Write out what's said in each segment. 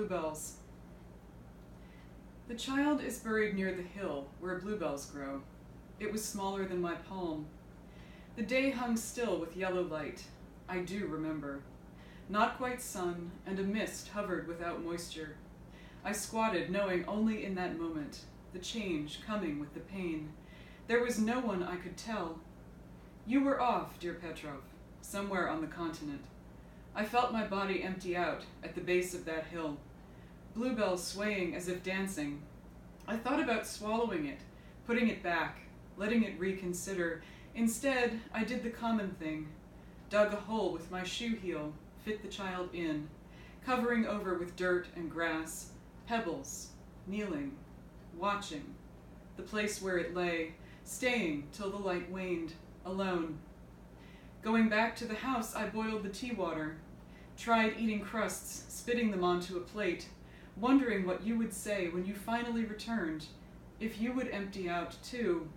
bluebells. The child is buried near the hill where bluebells grow. It was smaller than my palm. The day hung still with yellow light. I do remember. Not quite sun, and a mist hovered without moisture. I squatted, knowing only in that moment, the change coming with the pain. There was no one I could tell. You were off, dear Petrov, somewhere on the continent. I felt my body empty out at the base of that hill, bluebells swaying as if dancing. I thought about swallowing it, putting it back, letting it reconsider. Instead, I did the common thing, dug a hole with my shoe heel, fit the child in, covering over with dirt and grass, pebbles, kneeling, watching, the place where it lay, staying till the light waned, alone. Going back to the house, I boiled the tea water, tried eating crusts, spitting them onto a plate, wondering what you would say when you finally returned, if you would empty out too,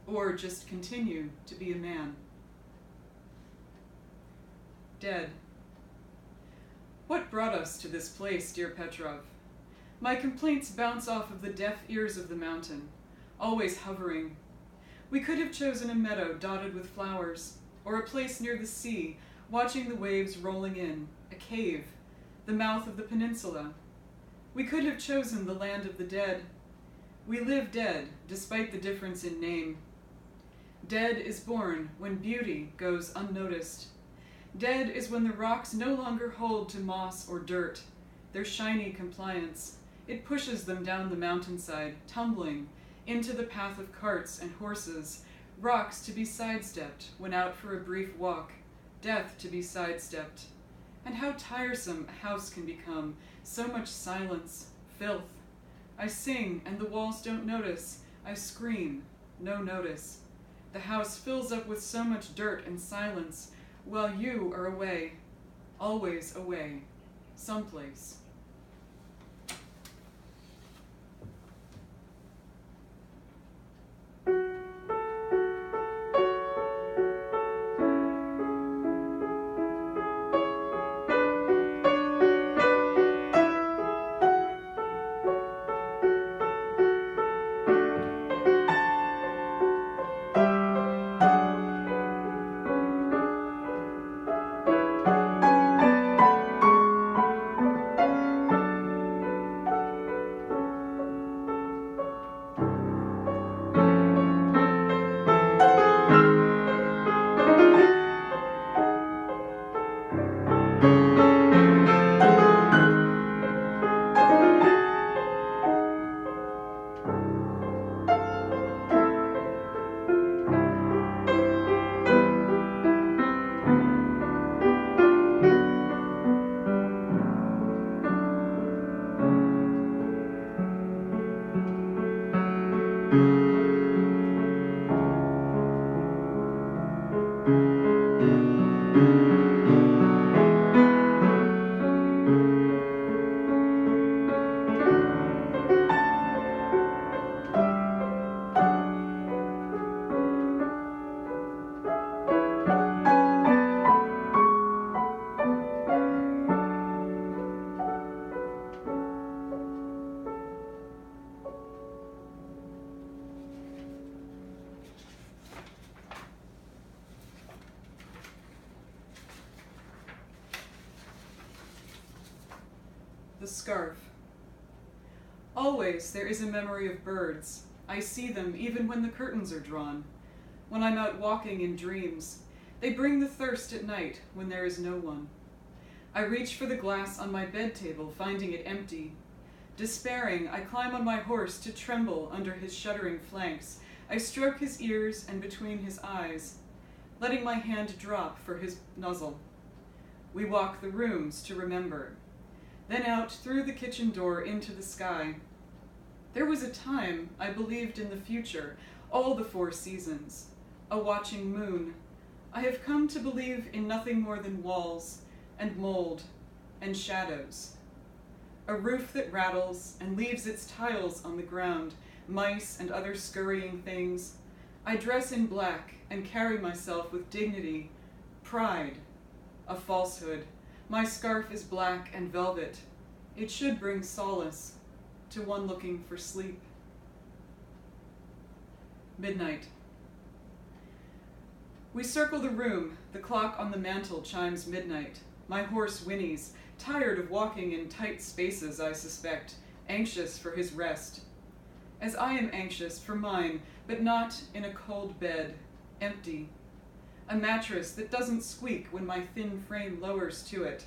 or just continue to be a man. Dead. What brought us to this place, dear Petrov? My complaints bounce off of the deaf ears of the mountain, always hovering. We could have chosen a meadow dotted with flowers, or a place near the sea, watching the waves rolling in, a cave, the mouth of the peninsula. We could have chosen the land of the dead. We live dead, despite the difference in name. Dead is born when beauty goes unnoticed. Dead is when the rocks no longer hold to moss or dirt, their shiny compliance. It pushes them down the mountainside, tumbling, into the path of carts and horses, rocks to be sidestepped when out for a brief walk, death to be sidestepped. And how tiresome a house can become, so much silence, filth. I sing, and the walls don't notice. I scream, no notice. The house fills up with so much dirt and silence, while you are away, always away, someplace. The scarf. Always there is a memory of birds. I see them even when the curtains are drawn. When I'm out walking in dreams, they bring the thirst at night when there is no one. I reach for the glass on my bed table, finding it empty. Despairing, I climb on my horse to tremble under his shuddering flanks. I stroke his ears and between his eyes, letting my hand drop for his nuzzle. We walk the rooms to remember. Then out through the kitchen door into the sky. There was a time I believed in the future, all the 4 seasons, a watching moon. I have come to believe in nothing more than walls and mold and shadows. A roof that rattles and leaves its tiles on the ground, mice and other scurrying things. I dress in black and carry myself with dignity, pride, a falsehood. My scarf is black and velvet. It should bring solace to one looking for sleep. Midnight. We circle the room. The clock on the mantel chimes midnight. My horse whinnies, tired of walking in tight spaces, I suspect, anxious for his rest. As I am anxious for mine, but not in a cold bed, empty. A mattress that doesn't squeak when my thin frame lowers to it.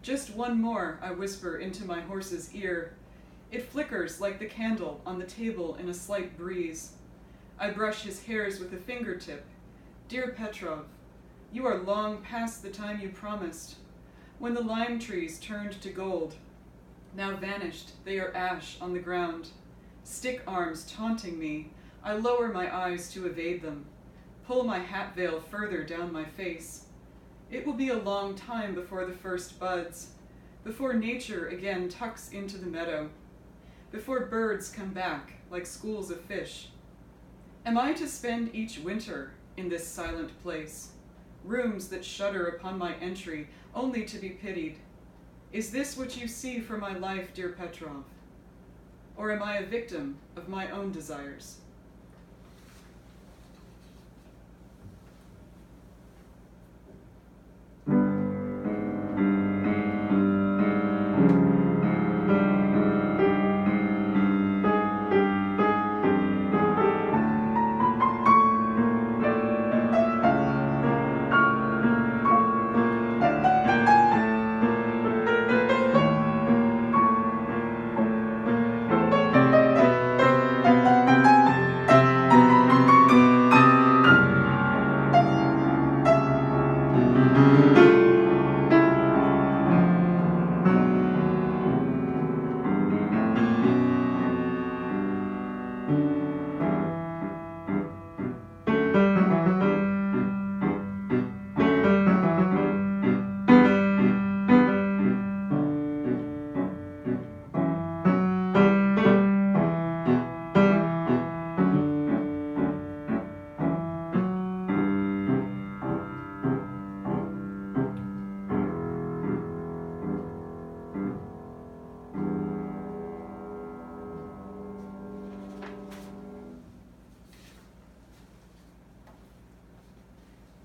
Just one more, I whisper into my horse's ear. It flickers like the candle on the table in a slight breeze. I brush his hairs with a fingertip. Dear Petrov, you are long past the time you promised. When the lime trees turned to gold, now vanished, they are ash on the ground. Stick arms taunting me, I lower my eyes to evade them. Pull my hat veil further down my face. It will be a long time before the first buds, before nature again tucks into the meadow, before birds come back like schools of fish. Am I to spend each winter in this silent place, rooms that shudder upon my entry, only to be pitied? Is this what you see for my life, dear Petrov? Or am I a victim of my own desires?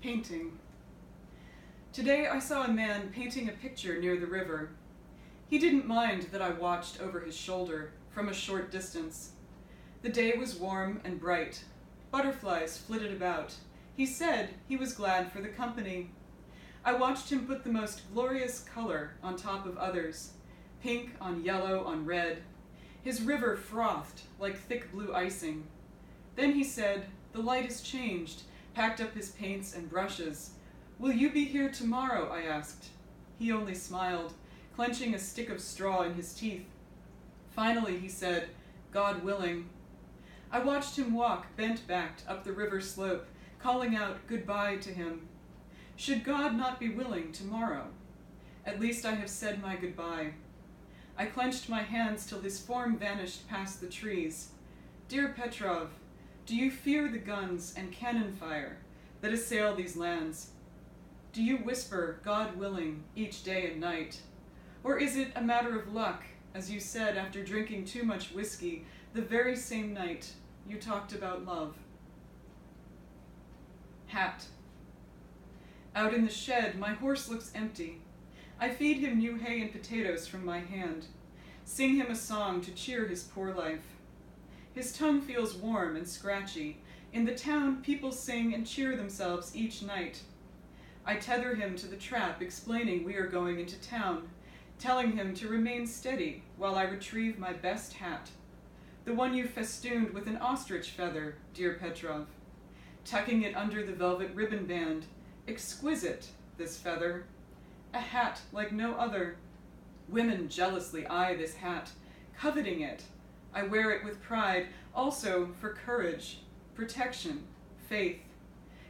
Painting. Today I saw a man painting a picture near the river. He didn't mind that I watched over his shoulder from a short distance. The day was warm and bright. Butterflies flitted about. He said he was glad for the company. I watched him put the most glorious color on top of others, pink on yellow on red. His river frothed like thick blue icing. Then he said, "The light has changed," packed up his paints and brushes. "Will you be here tomorrow?" I asked. He only smiled, clenching a stick of straw in his teeth. Finally he said, "God willing." I watched him walk bent-backed up the river slope, calling out goodbye to him. Should God not be willing tomorrow? At least I have said my goodbye. I clenched my hands till his form vanished past the trees. Dear Petrov, do you fear the guns and cannon fire that assail these lands? Do you whisper, God willing, each day and night? Or is it a matter of luck, as you said after drinking too much whiskey the very same night you talked about love? Hat. Out in the shed, my horse looks empty. I feed him new hay and potatoes from my hand, sing him a song to cheer his poor life. His tongue feels warm and scratchy. In the town, people sing and cheer themselves each night. I tether him to the trap, explaining we are going into town, telling him to remain steady while I retrieve my best hat, the one you festooned with an ostrich feather, dear Petrov, tucking it under the velvet ribbon band. Exquisite, this feather. A hat like no other. Women jealously eye this hat, coveting it. I wear it with pride, also for courage, protection, faith.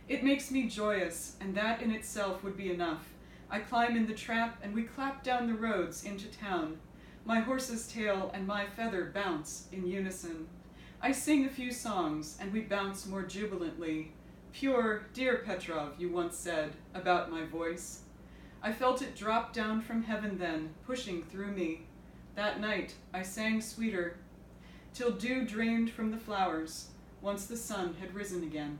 It makes me joyous, and that in itself would be enough. I climb in the trap, and we clap down the roads into town. My horse's tail and my feather bounce in unison. I sing a few songs, and we bounce more jubilantly. Pure, dear Petrov, you once said about my voice. I felt it drop down from heaven then, pushing through me. That night I sang sweeter, till dew drained from the flowers, once the sun had risen again.